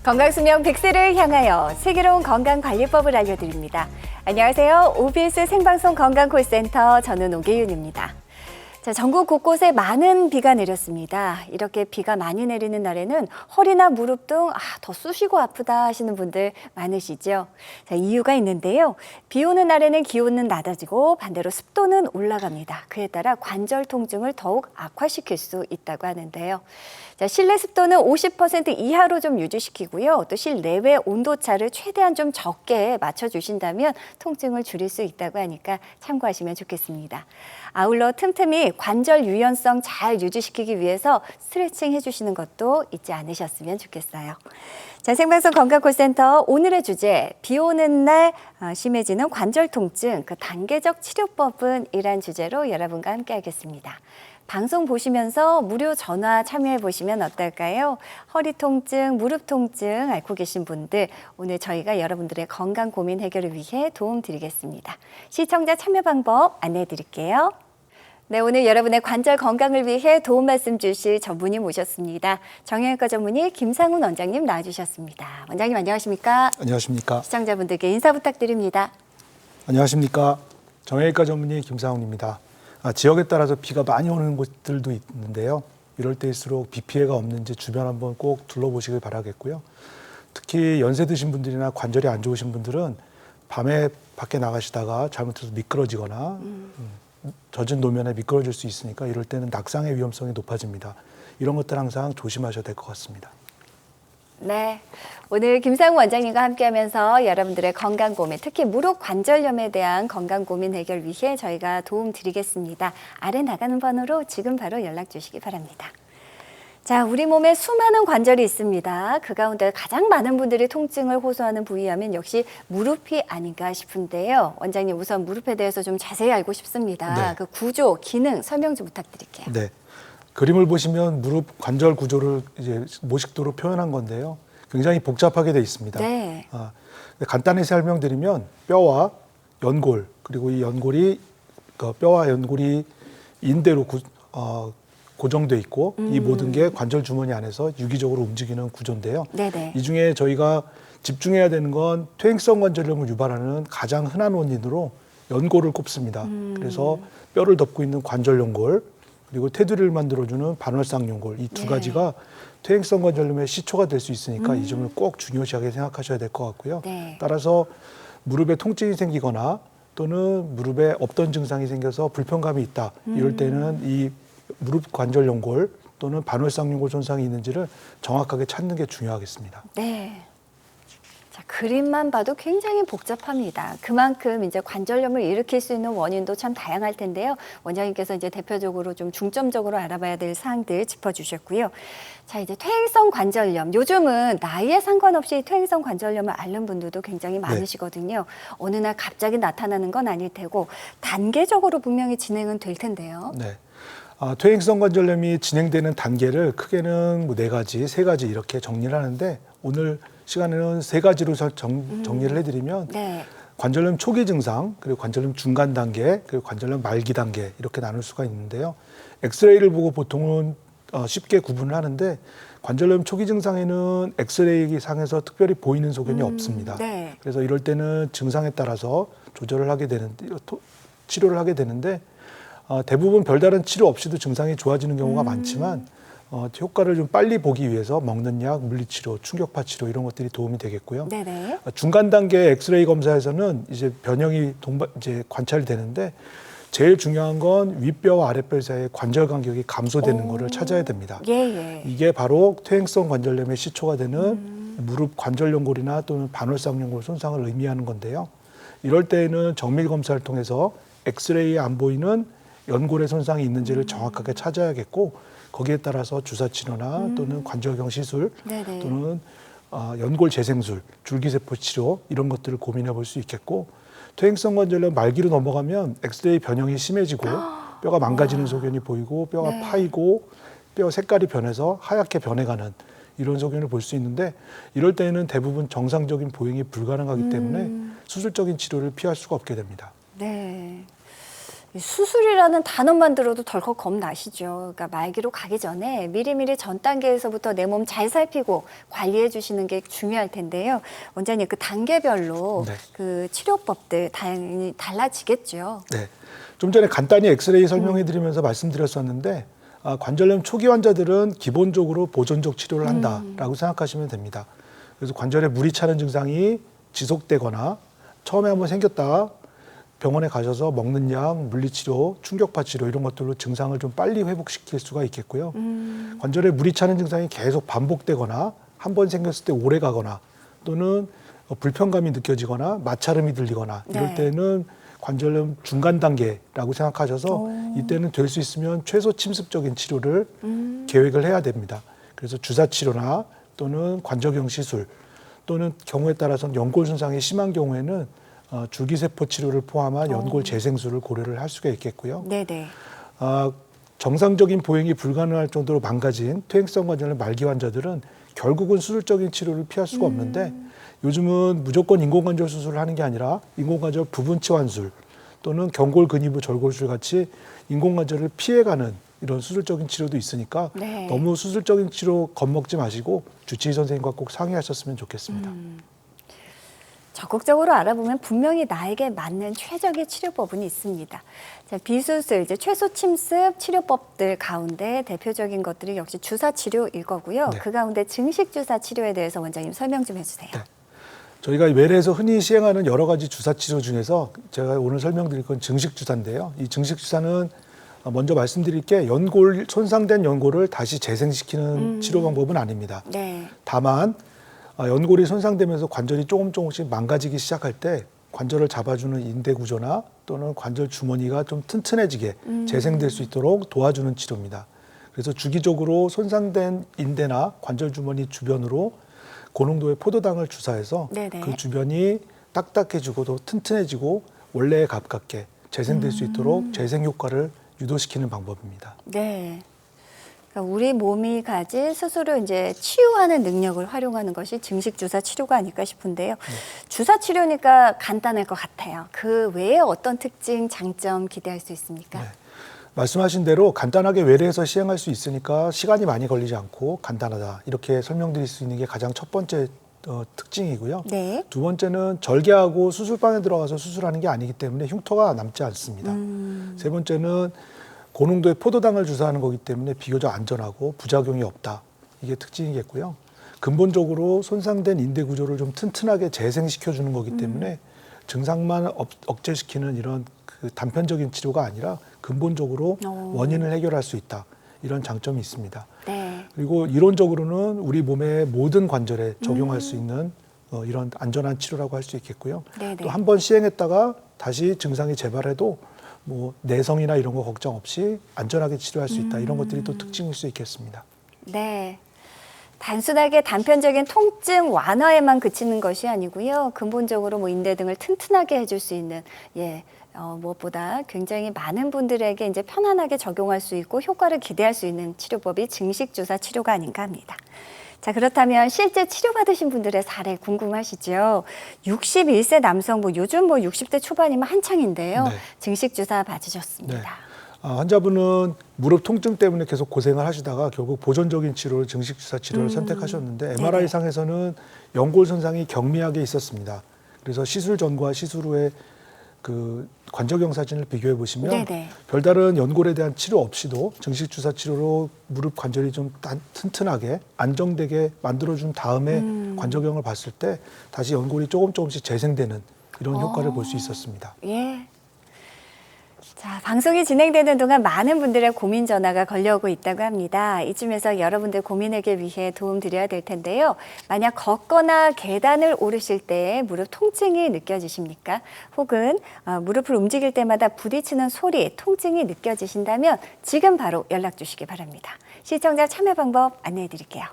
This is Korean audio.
건강수명 100세를 향하여 슬기로운 건강관리법을 알려드립니다. 안녕하세요. OBS 생방송 건강콜센터 저는 오계윤입니다. 자, 전국 곳곳에 많은 비가 내렸습니다. 이렇게 비가 많이 내리는 날에는 허리나 무릎 등 더 쑤시고 아프다 하시는 분들 많으시죠? 자, 이유가 있는데요. 비 오는 날에는 기온은 낮아지고 반대로 습도는 올라갑니다. 그에 따라 관절 통증을 더욱 악화시킬 수 있다고 하는데요. 자, 실내 습도는 50% 이하로 좀 유지시키고요. 또 실내외 온도차를 최대한 좀 적게 맞춰주신다면 통증을 줄일 수 있다고 하니까 참고하시면 좋겠습니다. 아울러 틈틈이 관절 유연성 잘 유지시키기 위해서 스트레칭 해주시는 것도 잊지 않으셨으면 좋겠어요. 자, 생방송 건강콜센터 오늘의 주제, 비 오는 날 심해지는 관절 통증, 그 단계적 치료법은 이란 주제로 여러분과 함께 하겠습니다. 방송 보시면서 무료 전화 참여해 보시면 어떨까요? 허리 통증, 무릎 통증 앓고 계신 분들, 오늘 저희가 여러분들의 건강 고민 해결을 위해 도움 드리겠습니다. 시청자 참여 방법 안내해 드릴게요. 네, 오늘 여러분의 관절 건강을 위해 도움 말씀 주실 전문의 모셨습니다. 정형외과 전문의 김상훈 원장님 나와주셨습니다. 원장님 안녕하십니까? 안녕하십니까? 시청자분들께 인사 부탁드립니다. 안녕하십니까? 정형외과 전문의 김상훈입니다. 지역에 따라서 비가 많이 오는 곳들도 있는데요. 이럴 때일수록 비 피해가 없는지 주변 한번 꼭 둘러보시길 바라겠고요. 특히 연세 드신 분들이나 관절이 안 좋으신 분들은 밤에 밖에 나가시다가 잘못해서 미끄러지거나 젖은 노면에 미끄러질 수 있으니까 이럴 때는 낙상의 위험성이 높아집니다. 이런 것들 항상 조심하셔야 될 것 같습니다. 네, 오늘 김상훈 원장님과 함께하면서 여러분들의 건강 고민, 특히 무릎 관절염에 대한 건강 고민 해결 위해 저희가 도움 드리겠습니다. 아래 나가는 번호로 지금 바로 연락 주시기 바랍니다. 자, 우리 몸에 수많은 관절이 있습니다. 그 가운데 가장 많은 분들이 통증을 호소하는 부위하면 역시 무릎이 아닌가 싶은데요. 원장님, 우선 무릎에 대해서 좀 자세히 알고 싶습니다. 네. 그 구조, 기능 설명 좀 부탁드릴게요. 네. 그림을 보시면 무릎 관절 구조를 이제 모식도로 표현한 건데요. 굉장히 복잡하게 돼 있습니다. 네. 간단히 설명드리면 뼈와 연골, 그리고 이 연골이 뼈와 연골이 인대로 고정돼 있고 이 모든 게 관절 주머니 안에서 유기적으로 움직이는 구조인데요. 네네. 이 중에 저희가 집중해야 되는 건 퇴행성 관절염을 유발하는 가장 흔한 원인으로 연골을 꼽습니다. 그래서 뼈를 덮고 있는 관절 연골, 그리고 테두리를 만들어주는 반월상 연골, 이 두 네. 가지가 퇴행성 관절염의 시초가 될 수 있으니까 이 점을 꼭 중요시하게 생각하셔야 될 것 같고요. 네. 따라서 무릎에 통증이 생기거나 또는 무릎에 없던 증상이 생겨서 불편감이 있다. 이럴 때는 이 무릎 관절 연골 또는 반월상 연골 손상이 있는지를 정확하게 찾는 게 중요하겠습니다. 네. 자, 그림만 봐도 굉장히 복잡합니다. 그만큼 이제 관절염을 일으킬 수 있는 원인도 참 다양할 텐데요. 원장님께서 이제 대표적으로 좀 중점적으로 알아봐야 될 사항들 짚어주셨고요. 자, 이제 퇴행성 관절염. 요즘은 나이에 상관없이 퇴행성 관절염을 앓는 분들도 굉장히 많으시거든요. 어느 날 갑자기 나타나는 건 아닐 테고 단계적으로 분명히 진행은 될 텐데요. 네. 퇴행성 관절염이 진행되는 단계를 크게는 4가지, 3가지 이렇게 정리를 하는데 오늘 시간에는 3가지로 정리를 해드리면 네. 관절염 초기 증상, 그리고 관절염 중간 단계, 그리고 관절염 말기 단계 이렇게 나눌 수가 있는데요. 엑스레이를 보고 보통은 쉽게 구분을 하는데 관절염 초기 증상에는 엑스레이 상에서 특별히 보이는 소견이 없습니다. 네. 그래서 이럴 때는 증상에 따라서 조절을 하게 되는데 치료를 하게 되는데 대부분 별다른 치료 없이도 증상이 좋아지는 경우가 많지만 효과를 좀 빨리 보기 위해서 먹는 약, 물리치료, 충격파 치료 이런 것들이 도움이 되겠고요. 네네. 중간 단계 엑스레이 검사에서는 이제 변형이 이제 관찰이 되는데 제일 중요한 건 윗뼈와 아랫뼈 사이의 관절 간격이 감소되는 거를 찾아야 됩니다. 예. 이게 바로 퇴행성 관절염의 시초가 되는 무릎 관절 연골이나 또는 반월상 연골 손상을 의미하는 건데요. 이럴 때에는 정밀 검사를 통해서 엑스레이에 안 보이는 연골의 손상이 있는지를 정확하게 찾아야겠고 거기에 따라서 주사 치료나 또는 관절경 시술 네네. 또는 연골 재생술, 줄기세포 치료 이런 것들을 고민해 볼 수 있겠고 퇴행성 관절염 말기로 넘어가면 엑스레이 변형이 심해지고 뼈가 망가지는 소견이 보이고 뼈가 네. 파이고 뼈 색깔이 변해서 하얗게 변해가는 이런 소견을 볼 수 있는데 이럴 때는 대부분 정상적인 보행이 불가능하기 때문에 수술적인 치료를 피할 수가 없게 됩니다. 네. 수술이라는 단어만 들어도 덜컥 겁나시죠. 그러니까 말기로 가기 전에 미리미리 전 단계에서부터 내 몸 잘 살피고 관리해 주시는 게 중요할 텐데요. 원장님, 그 단계별로 네. 그 치료법들 다양히 달라지겠죠. 네. 좀 전에 간단히 엑스레이 설명해 드리면서 말씀드렸었는데 관절염 초기 환자들은 기본적으로 보존적 치료를 한다라고 생각하시면 됩니다. 그래서 관절에 물이 차는 증상이 지속되거나 처음에 한번 생겼다 병원에 가셔서 먹는 약, 물리치료, 충격파 치료 이런 것들로 증상을 좀 빨리 회복시킬 수가 있겠고요. 관절에 물이 차는 증상이 계속 반복되거나 한 번 생겼을 때 오래 가거나 또는 불편감이 느껴지거나 마찰음이 들리거나 이럴 네. 때는 관절염 중간 단계라고 생각하셔서 이때는 될 수 있으면 최소 침습적인 치료를 계획을 해야 됩니다. 그래서 주사 치료나 또는 관절경 시술 또는 경우에 따라서는 연골 손상이 심한 경우에는 줄기세포 치료를 포함한 연골 재생술을 고려를 할 수가 있겠고요. 네네. 정상적인 보행이 불가능할 정도로 망가진 퇴행성 관절염 말기 환자들은 결국은 수술적인 치료를 피할 수가 없는데 요즘은 무조건 인공관절 수술을 하는 게 아니라 인공관절 부분 치환술 또는 경골 근위부 절골술 같이 인공관절을 피해가는 이런 수술적인 치료도 있으니까 네. 너무 수술적인 치료 겁먹지 마시고 주치의 선생님과 꼭 상의하셨으면 좋겠습니다. 적극적으로 알아보면 분명히 나에게 맞는 최적의 치료법은 있습니다. 자, 비수술, 이제 최소 침습 치료법들 가운데 대표적인 것들이 역시 주사 치료일 거고요. 네. 그 가운데 증식 주사 치료에 대해서 원장님 설명 좀 해주세요. 네. 저희가 외래에서 흔히 시행하는 여러 가지 주사 치료 중에서 제가 오늘 설명드릴 건 증식 주사인데요. 이 증식 주사는 먼저 말씀드릴 게 손상된 연골을 다시 재생시키는 치료 방법은 아닙니다. 네. 다만 연골이 손상되면서 관절이 조금씩 망가지기 시작할 때 관절을 잡아주는 인대 구조나 또는 관절 주머니가 좀 튼튼해지게 재생될 수 있도록 도와주는 치료입니다. 그래서 주기적으로 손상된 인대나 관절 주머니 주변으로 고농도의 포도당을 주사해서 네네. 그 주변이 딱딱해지고 더 튼튼해지고 원래에 가깝게 재생될 수 있도록 재생 효과를 유도시키는 방법입니다. 네. 그러니까 우리 몸이 가진 스스로 이제 치유하는 능력을 활용하는 것이 증식 주사 치료가 아닐까 싶은데요. 주사 치료니까 간단할 것 같아요. 그 외에 어떤 특징, 장점 기대할 수 있습니까? 네. 말씀하신 대로 간단하게 외래에서 시행할 수 있으니까 시간이 많이 걸리지 않고 간단하다 이렇게 설명드릴 수 있는 게 가장 첫 번째 특징이고요. 네. 두 번째는 절개하고 수술방에 들어가서 수술하는 게 아니기 때문에 흉터가 남지 않습니다. 세 번째는 고농도의 포도당을 주사하는 거기 때문에 비교적 안전하고 부작용이 없다. 이게 특징이겠고요. 근본적으로 손상된 인대 구조를 좀 튼튼하게 재생시켜 주는 거기 때문에 증상만 억제시키는 이런 그 단편적인 치료가 아니라 근본적으로 원인을 해결할 수 있다. 이런 장점이 있습니다. 네. 그리고 이론적으로는 우리 몸의 모든 관절에 적용할 수 있는 이런 안전한 치료라고 할 수 있겠고요. 네네. 또 한 번 시행했다가 다시 증상이 재발해도 뭐 내성이나 이런 거 걱정 없이 안전하게 치료할 수 있다. 이런 것들이 또 특징일 수 있겠습니다. 네. 단순하게 단편적인 통증 완화에만 그치는 것이 아니고요. 근본적으로 뭐 인대 등을 튼튼하게 해줄 수 있는 무엇보다 굉장히 많은 분들에게 이제 편안하게 적용할 수 있고 효과를 기대할 수 있는 치료법이 증식 주사 치료가 아닌가 합니다. 자, 그렇다면 실제 치료받으신 분들의 사례 궁금하시죠? 61세 남성, 요즘 60대 초반이면 한창인데요. 네. 증식 주사 받으셨습니다. 네. 환자분은 무릎 통증 때문에 계속 고생을 하시다가 결국 보존적인 치료를 증식 주사 치료를 선택하셨는데 MRI 상에서는 연골 손상이 경미하게 있었습니다. 그래서 시술 전과 시술 후에 그 관절경 사진을 비교해 보시면 네네. 별다른 연골에 대한 치료 없이도 증식 주사 치료로 무릎 관절이 좀 튼튼하게 안정되게 만들어준 다음에 관절경을 봤을 때 다시 연골이 조금씩 재생되는 이런 효과를 볼 수 있었습니다. 예. 자, 방송이 진행되는 동안 많은 분들의 고민 전화가 걸려오고 있다고 합니다. 이쯤에서 여러분들 고민 해결 위해 도움 드려야 될 텐데요. 만약 걷거나 계단을 오르실 때 무릎 통증이 느껴지십니까? 혹은 무릎을 움직일 때마다 부딪히는 소리, 통증이 느껴지신다면 지금 바로 연락 주시기 바랍니다. 시청자 참여 방법 안내해 드릴게요.